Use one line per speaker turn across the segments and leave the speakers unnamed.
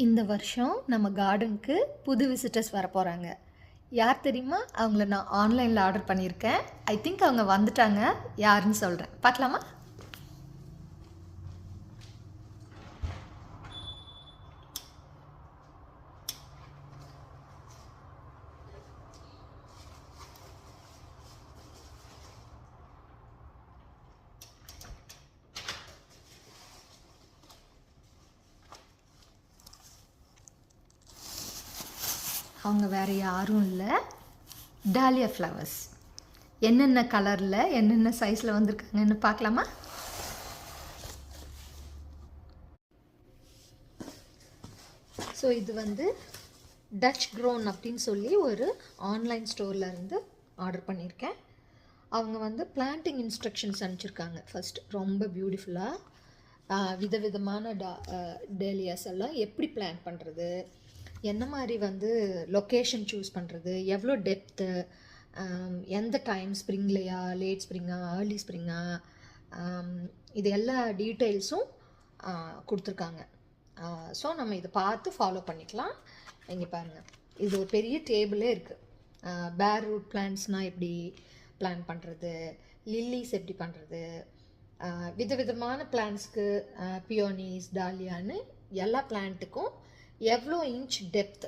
இந்த வருஷம் நம்ம கார்டனுக்கு புது விசிட்டர்ஸ் வர போகிறாங்க. யார் தெரியுமா? அவங்கள நான் ஆன்லைனில் ஆர்டர் பண்ணியிருக்கேன். ஐ திங்க் அவங்க வந்துட்டாங்க. யாருன்னு சொல்கிறேன், பார்க்கலாமா? அவங்க வேறு யாரும் இல்லை, டாலியா ஃப்ளவர்ஸ். என்னென்ன கலரில் என்னென்ன சைஸில் வந்திருக்காங்கன்னு பார்க்கலாமா? ஸோ இது வந்து டச் க்ரோன் அப்படின்னு சொல்லி ஒரு ஆன்லைன் ஸ்டோரில் இருந்து ஆர்டர் பண்ணியிருக்கேன். அவங்க வந்து பிளான்டிங் இன்ஸ்ட்ரக்ஷன்ஸ் அனுப்பிச்சிருக்காங்க. ஃபஸ்ட் ரொம்ப பியூட்டிஃபுல்லாக விதவிதமான டேலியாஸ் எல்லாம் எப்படி பிளான் பண்ணுறது, என்ன மாதிரி வந்து லொக்கேஷன் சூஸ் பண்ணுறது, எவ்வளோ டெப்த்து, எந்த டைம், ஸ்ப்ரிங்லையா, லேட் ஸ்ப்ரிங்கா, ஏர்லி ஸ்ப்ரிங்கா, இது எல்லா டீட்டெயில்ஸும் கொடுத்துருக்காங்க. ஸோ நம்ம இதை பார்த்து ஃபாலோ பண்ணிக்கலாம். இங்கே பாருங்கள், இது ஒரு பெரிய டேபிளே இருக்குது. பேர் ரூட் பிளான்ட்ஸ்னால் எப்படி பிளான் பண்ணுறது, லில்லிஸ் எப்படி பண்ணுறது, விதவிதமான பிளான்ட்ஸ்க்கு பியோனிஸ், டாலியான்னு எல்லா பிளான்ட்டுக்கும் எவ்வளோ இன்ச் டெப்த்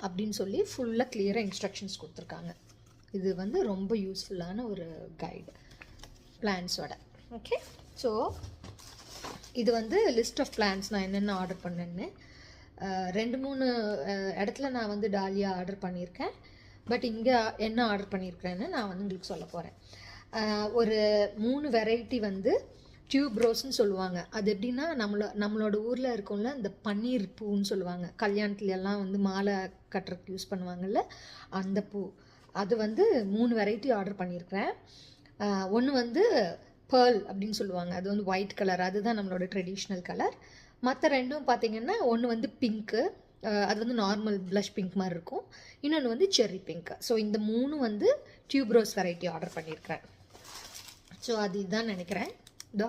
அப்படின்னு சொல்லி ஃபுல்லாக கிளியராக இன்ஸ்ட்ரக்ஷன்ஸ் கொடுத்துருக்காங்க. இது வந்து ரொம்ப யூஸ்ஃபுல்லான ஒரு கைடு பிளான்ஸோட. ஓகே, ஸோ இது வந்து லிஸ்ட் ஆஃப் பிளான்ஸ் நான் என்னென்ன ஆர்டர் பண்ணேன்னு. 2-3 இடத்துல நான் வந்து டாலியா ஆர்டர் பண்ணியிருக்கேன். பட் இங்கே என்ன ஆர்டர் பண்ணியிருக்கிறேன்னு நான் வந்து உங்களுக்கு சொல்ல போகிறேன். ஒரு 3 வெரைட்டி வந்து டியூப் ரோஸ்ன்னு சொல்லுவாங்க. அது எப்படின்னா நம்மளோட ஊரில் இருக்கும்ல, இந்த பன்னீர் பூன்னு சொல்லுவாங்க, கல்யாணத்துலலாம் வந்து மாலை கட்டுறதுக்கு யூஸ் பண்ணுவாங்கள்ல, அந்த பூ. அது வந்து 3 வெரைட்டி ஆர்டர் பண்ணியிருக்கிறேன். ஒன்று வந்து பேர்ல் அப்படின்னு சொல்லுவாங்க, அது வந்து ஒயிட் கலர், அதுதான் நம்மளோட ட்ரெடிஷ்னல் கலர். மற்ற ரெண்டும் பார்த்திங்கன்னா, ஒன்று வந்து பிங்க்கு, அது வந்து நார்மல் ப்ளஷ் பிங்க் மாதிரி இருக்கும். இன்னொன்று வந்து செர்ரி பிங்க். ஸோ இந்த 3 வந்து டியூப் ரோஸ் வெரைட்டி ஆர்டர் பண்ணியிருக்கிறேன். ஸோ அது இதுதான் நினைக்கிறேன். இதோ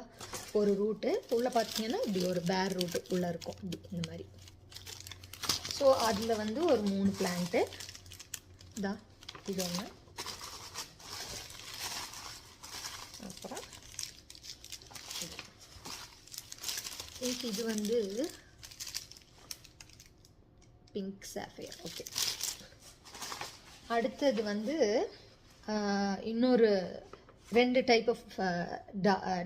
ஒரு ரூட்டு உள்ளே பார்த்தீங்கன்னா இப்படி ஒரு பேர் ரூட்டு உள்ளே இருக்கும், இப்படி இந்த மாதிரி. ஸோ அதில் வந்து ஒரு 3 பிளான்ட்டு. இதா இது ஒன்று, அப்புறம் இது வந்து பிங்க் சாஃபயர். ஓகே, அடுத்தது வந்து இன்னொரு 2 டைப் ஆஃப்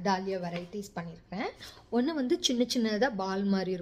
டாலியா வெரைட்டிஸ் பண்ணியிருக்கேன். ஒன்று வந்து சின்ன சின்னதாக பால் மாதிரி இருக்கும்.